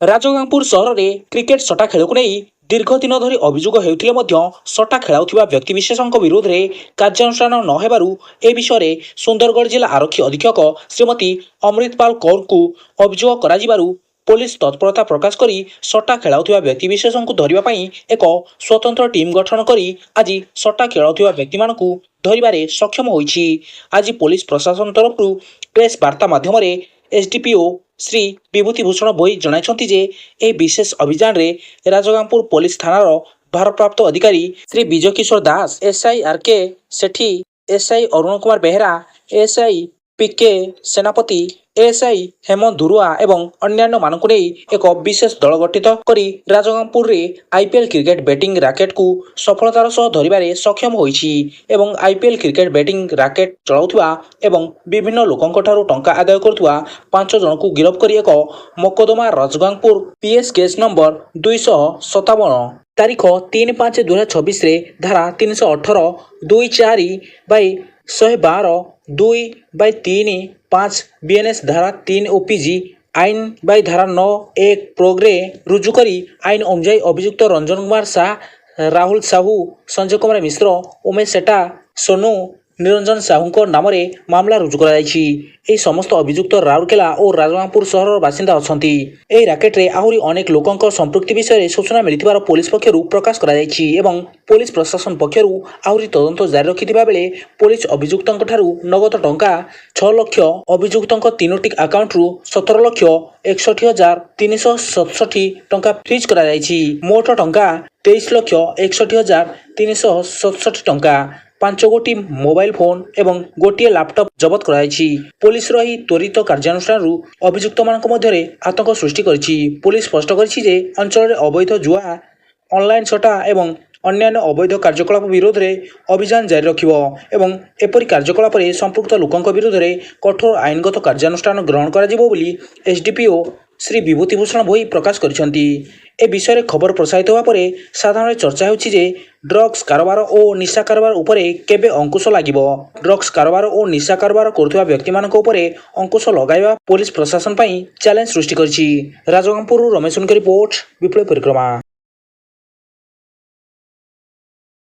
ରାଜଗାଙ୍ଗପୁର ସହରରେ କ୍ରିକେଟ ସଟ୍ଟା ଖେଳକୁ ନେଇ ଦୀର୍ଘ ଦିନ ଧରି ଅଭିଯୋଗ ହେଉଥିଲେ ମଧ୍ୟ ସଟ୍ଟା ଖେଳାଉଥିବା ବ୍ୟକ୍ତିବିଶେଷଙ୍କ ବିରୋଧରେ କାର୍ଯ୍ୟାନୁଷ୍ଠାନ ନ ହେବାରୁ ଏ ବିଷୟରେ ସୁନ୍ଦରଗଡ଼ ଜିଲ୍ଲା ଆରକ୍ଷୀ ଅଧୀକ୍ଷକ ଶ୍ରୀମତୀ ଅମୃତପାଲ କୌରଙ୍କୁ ଅଭିଯୋଗ କରାଯିବାରୁ ପୋଲିସ ତତ୍ପରତା ପ୍ରକାଶ କରି ସଟ୍ଟା ଖେଳାଉଥିବା ବ୍ୟକ୍ତିବିଶେଷଙ୍କୁ ଧରିବା ପାଇଁ ଏକ ସ୍ୱତନ୍ତ୍ର ଟିମ୍ ଗଠନ କରି ଆଜି ସଟ୍ଟା ଖେଳାଉଥିବା ବ୍ୟକ୍ତିମାନଙ୍କୁ ଧରିବାରେ ସକ୍ଷମ ହୋଇଛି। ଆଜି ପୋଲିସ ପ୍ରଶାସନ ତରଫରୁ ପ୍ରେସ୍ ବାର୍ତ୍ତା ମାଧ୍ୟମରେ ଏସ୍ଡିପିଓ ଶ୍ରୀ ବିଭୂତିଭୂଷଣ ଭୋଇ ଜଣାଇଛନ୍ତି ଯେ ଏହି ବିଶେଷ ଅଭିଯାନରେ ରାଜଗାଙ୍ଗପୁର ପୋଲିସ ଥାନାର ଭାରପ୍ରାପ୍ତ ଅଧିକାରୀ Shri Bijay Kishore Das, SI R K Sethi, SI Arun Kumar Behera, SI P K Senapati, ASI Hemant Dhurua ଏବଂ ଅନ୍ୟାନ୍ୟମାନଙ୍କୁ ନେଇ ଏକ ବିଶେଷ ଦଳ ଗଠିତ କରି ରାଜଗାଙ୍ଗପୁରରେ ଆଇପିଏଲ୍ କ୍ରିକେଟ ବେଟିଂ ରାକେଟକୁ ସଫଳତାର ସହ ଧରିବାରେ ସକ୍ଷମ ହୋଇଛି ଏବଂ ଆଇପିଏଲ୍ କ୍ରିକେଟ ବେଟିଂ ରାକେଟ ଚଳାଉଥିବା ଏବଂ ବିଭିନ୍ନ ଲୋକଙ୍କଠାରୁ ଟଙ୍କା ଆଦାୟ କରୁଥିବା 5 ଜଣଙ୍କୁ ଗିରଫ କରି ଏକ ମକଦ୍ଦମା ରାଜଗାଙ୍ଗପୁର ପିଏସ୍ କେସ୍ ନମ୍ବର 257 ତାରିଖ 3/5/2026ରେ ଧାରା 318 24/112 2/3/5 ବିଏନ୍ଏସ୍ ଧାରା 3 ଓପିଜି ଆଇନ ଧାରା 9(1) ପ୍ରୋଗରେ ରୁଜୁ କରି ଆଇନ ଅନୁଯାୟୀ ଅଭିଯୁକ୍ତ ରଞ୍ଜନ କୁମାର ଶାହ, ରାହୁଲ ସାହୁ, ସଞ୍ଜୟ କୁମାର ମିଶ୍ର, ଉମେଶ ସେଠା, ସୋନୁ ନିରଞ୍ଜନ ସାହୁଙ୍କ ନାମରେ ମାମଲା ରୁଜୁ କରାଯାଇଛି। ଏହି ସମସ୍ତ ଅଭିଯୁକ୍ତ ରାଉରକେଲା ଓ ରାଜଗାଙ୍ଗପୁର ସହରର ବାସିନ୍ଦା ଅଛନ୍ତି। ଏହି ରାକେଟରେ ଆହୁରି ଅନେକ ଲୋକଙ୍କ ସମ୍ପୃକ୍ତି ବିଷୟରେ ସୂଚନା ମିଳିଥିବାର ପୋଲିସ ପକ୍ଷରୁ ପ୍ରକାଶ କରାଯାଇଛି ଏବଂ ପୋଲିସ ପ୍ରଶାସନ ପକ୍ଷରୁ ଆହୁରି ତଦନ୍ତ ଜାରି ରଖିଥିବା ବେଳେ ପୋଲିସ ଅଭିଯୁକ୍ତଙ୍କଠାରୁ ନଗଦ ଟଙ୍କା 6 ଲକ୍ଷ, ଅଭିଯୁକ୍ତଙ୍କ 3ଟି ଆକାଉଣ୍ଟରୁ 17,61,367 ଟଙ୍କା ଫ୍ରିଜ୍ କରାଯାଇଛି। ମୋଟ ଟଙ୍କା 23,61,367 ଟଙ୍କା, 5 ଗୋଟି ମୋବାଇଲ ଫୋନ ଏବଂ ଗୋଟିଏ ଲାପଟପ୍ ଜବତ କରାଯାଇଛି। ପୋଲିସର ଏହି ତ୍ୱରିତ କାର୍ଯ୍ୟାନୁଷ୍ଠାନରୁ ଅଭିଯୁକ୍ତମାନଙ୍କ ମଧ୍ୟରେ ଆତଙ୍କ ସୃଷ୍ଟି କରିଛି। ପୋଲିସ ସ୍ପଷ୍ଟ କରିଛି ଯେ ଅଞ୍ଚଳରେ ଅବୈଧ ଜୁଆ, ଅନଲାଇନ୍ ସଟ୍ଟା ଏବଂ ଅନ୍ୟାନ୍ୟ ଅବୈଧ କାର୍ଯ୍ୟକଳାପ ବିରୋଧରେ ଅଭିଯାନ ଜାରି ରଖିବ ଏବଂ ଏପରି କାର୍ଯ୍ୟକଳାପରେ ସମ୍ପୃକ୍ତ ଲୋକଙ୍କ ବିରୋଧରେ କଠୋର ଆଇନଗତ କାର୍ଯ୍ୟାନୁଷ୍ଠାନ ଗ୍ରହଣ କରାଯିବ ବୋଲି ଏସ୍ଡିପିଓ ଶ୍ରୀ ବିଭୂତିଭୂଷଣ ଭୋଇ ପ୍ରକାଶ କରିଛନ୍ତି। ଏ ବିଷୟରେ ଖବର ପ୍ରସାରିତ ହେବା ପରେ ସାଧାରଣରେ ଚର୍ଚ୍ଚା ହେଉଛି ଯେ ଡ୍ରଗ୍ସ କାରବାର ଓ ନିଶା କାରବାର ଉପରେ କେବେ ଅଙ୍କୁଶ ଲାଗିବ। ଡ୍ରଗ୍ସ କାରବାର ଓ ନିଶା କାରବାର କରୁଥିବା ବ୍ୟକ୍ତିମାନଙ୍କ ଉପରେ ଅଙ୍କୁଶ ଲଗାଇବା ପୋଲିସ ପ୍ରଶାସନ ପାଇଁ ଚ୍ୟାଲେଞ୍ଜ ସୃଷ୍ଟି କରିଛି। ରାଜଗାଙ୍ଗପୁରରୁ ରମେଶଙ୍କ ରିପୋର୍ଟ, ବିପ୍ଳବ ପରିକ୍ରମା।